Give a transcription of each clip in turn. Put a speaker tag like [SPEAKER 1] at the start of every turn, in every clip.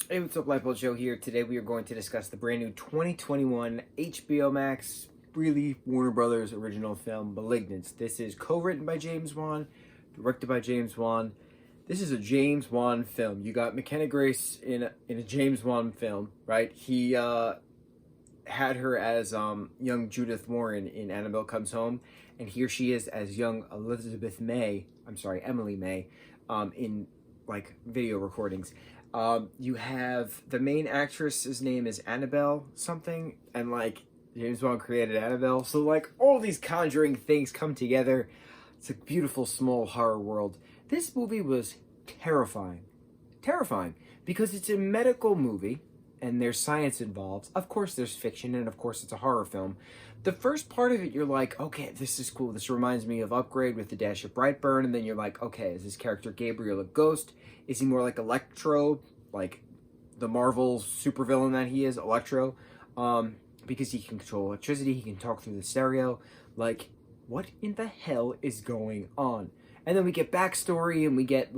[SPEAKER 1] Hey, what's up, lightboltjoe here. Today we are going to discuss the brand new 2021 HBO Max, really Warner Brothers original film, Malignant. This is co-written by James Wan, directed by James Wan. This is a James Wan film. You got McKenna Grace in a James Wan film, right? He had her as young Judith Warren in Annabelle Comes Home, and here she is as young Emily May, in like video recordings. You have the main actress's name is Annabelle something, and like James Wan created Annabelle, so like all these conjuring things come together. It's a beautiful small horror world. This movie was terrifying because it's a medical movie and there's science involved. Of course there's fiction, and of course it's a horror film. The first part of it, you're like, okay, this is cool. This reminds me of Upgrade with the dash of Brightburn. And then you're like, okay, is this character Gabriel a ghost? Is he more like Electro, like the Marvel supervillain that he is, Electro? Because he can control electricity, he can talk through the stereo. Like, what in the hell is going on? And then we get backstory, and we get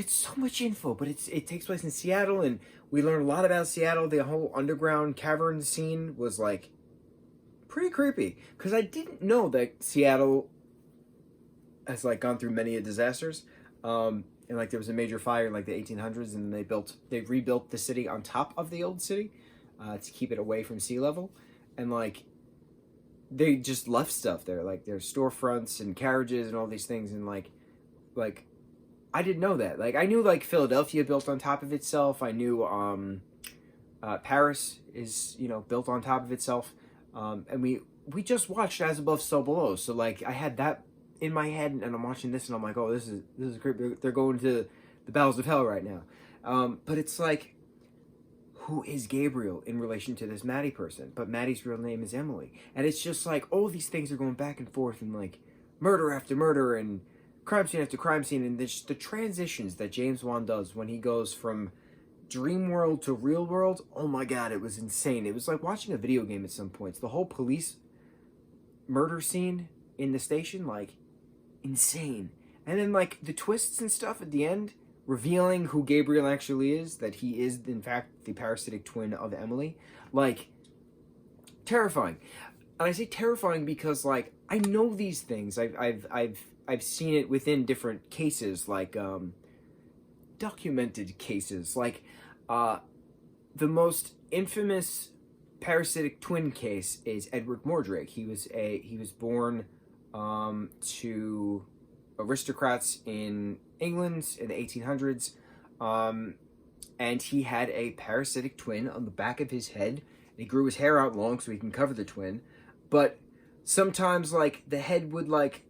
[SPEAKER 1] so much info, but it takes place in Seattle, and we learn a lot about Seattle. The whole underground cavern scene was like pretty creepy, because I didn't know that Seattle has like gone through many disasters. And like there was a major fire in like the 1800s, and they rebuilt the city on top of the old city to keep it away from sea level, and like they just left stuff there, like there's storefronts and carriages and all these things, and like I didn't know that. Like, I knew, like, Philadelphia built on top of itself. I knew Paris is, built on top of itself. And we just watched As Above, So Below. So, like, I had that in my head, and I'm watching this, and I'm like, oh, this is great. They're going to the bowels of hell right now. But it's like, who is Gabriel in relation to this Maddie person? But Maddie's real name is Emily. And it's just like, all these things are going back and forth, and, like, murder after murder, and crime scene after crime scene, and the transitions that James Wan does when he goes from dream world to real world, oh my god, it was insane. It was like watching a video game at some points. The whole police murder scene in the station, like, insane. And then, like, the twists and stuff at the end, revealing who Gabriel actually is, that he is, in fact, the parasitic twin of Emily, like, terrifying. And I say terrifying because, like, I know these things. I've seen it within different cases, like documented cases, like the most infamous parasitic twin case is Edward Mordrake. He was born to aristocrats in England in the 1800s, and he had a parasitic twin on the back of his head. And he grew his hair out long so he can cover the twin, but sometimes like the head would like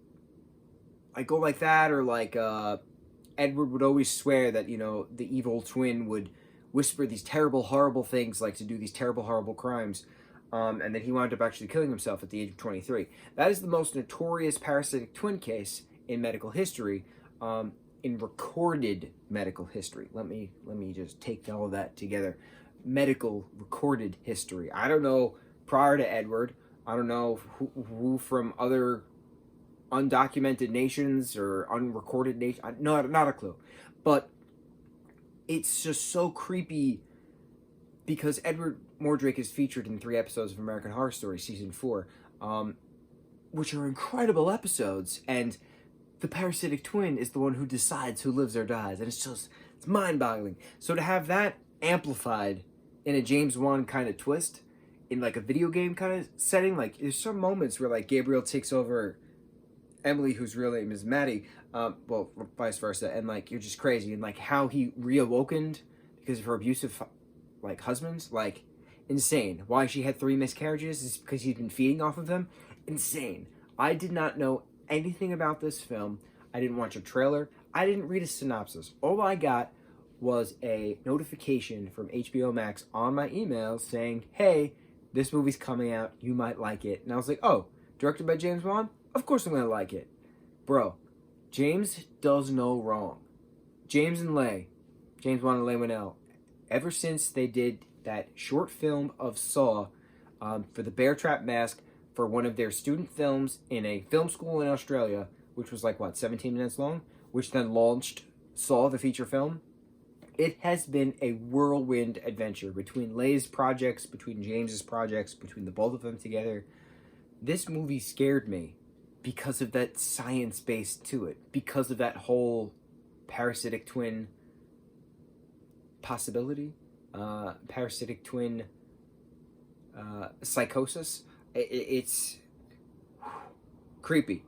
[SPEAKER 1] go like that, or like Edward would always swear that the evil twin would whisper these terrible horrible things, like to do these terrible horrible crimes, and then he wound up actually killing himself at the age of 23. That is the most notorious parasitic twin case in medical history, in recorded medical history. Let me just take all of that together. Medical recorded history. I don't know prior to Edward. I don't know who from other undocumented nations or unrecorded nations. Not a clue. But it's just so creepy because Edward Mordrake is featured in 3 episodes of American Horror Story Season 4, which are incredible episodes, and the parasitic twin is the one who decides who lives or dies, and it's mind-boggling. So to have that amplified in a James Wan kind of twist, in like a video game kind of setting, like there's some moments where like Gabriel takes over Emily, whose real name is Maddie, well, vice versa, and like you're just crazy, and like how he reawakened because of her abusive like husbands, like insane. Why she had 3 miscarriages is because he's been feeding off of them. Insane. I did not know anything about this film. I didn't watch a trailer. I didn't read a synopsis. All I got was a notification from HBO Max on my email saying, hey, this movie's coming out, you might like it. And I was like, oh, directed by James Wan? Of course I'm going to like it. Bro, James does no wrong. James Wan and Leigh Whannell, ever since they did that short film of Saw for the Bear Trap Mask for one of their student films in a film school in Australia, which was like, what, 17 minutes long? Which then launched Saw, the feature film, it has been a whirlwind adventure between Lay's projects, between James's projects, between the both of them together. This movie scared me because of that science base to it, because of that whole parasitic twin possibility, parasitic twin psychosis. It's creepy.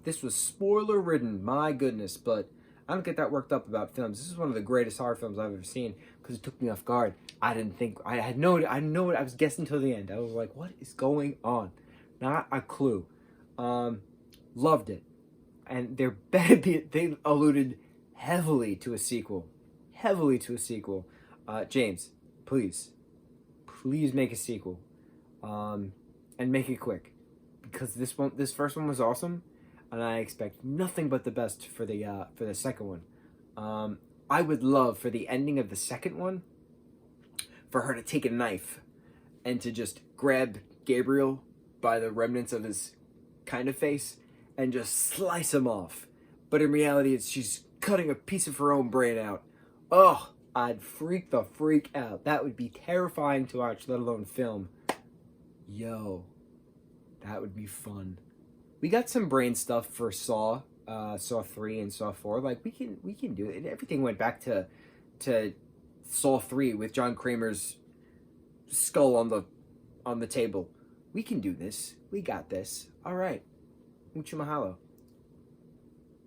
[SPEAKER 1] This was spoiler ridden, my goodness, but I don't get that worked up about films. This is one of the greatest horror films I've ever seen because it took me off guard. I was guessing till the end. I was like, what is going on? Not a clue. Loved it. And they alluded heavily to a sequel. James, please make a sequel. And make it quick. Because this first one was awesome. And I expect nothing but the best for the second one. I would love for the ending of the second one for her to take a knife and to just grab Gabriel by the remnants of his kind of face and just slice him off. But in reality, she's cutting a piece of her own brain out. Oh, I'd freak the freak out. That would be terrifying to watch, let alone film. Yo, that would be fun. We got some brain stuff for Saw 3 and Saw 4. Like, we can do it. Everything went back to Saw 3 with John Kramer's skull on the table. We can do this. We got this. All right. Mucho mahalo.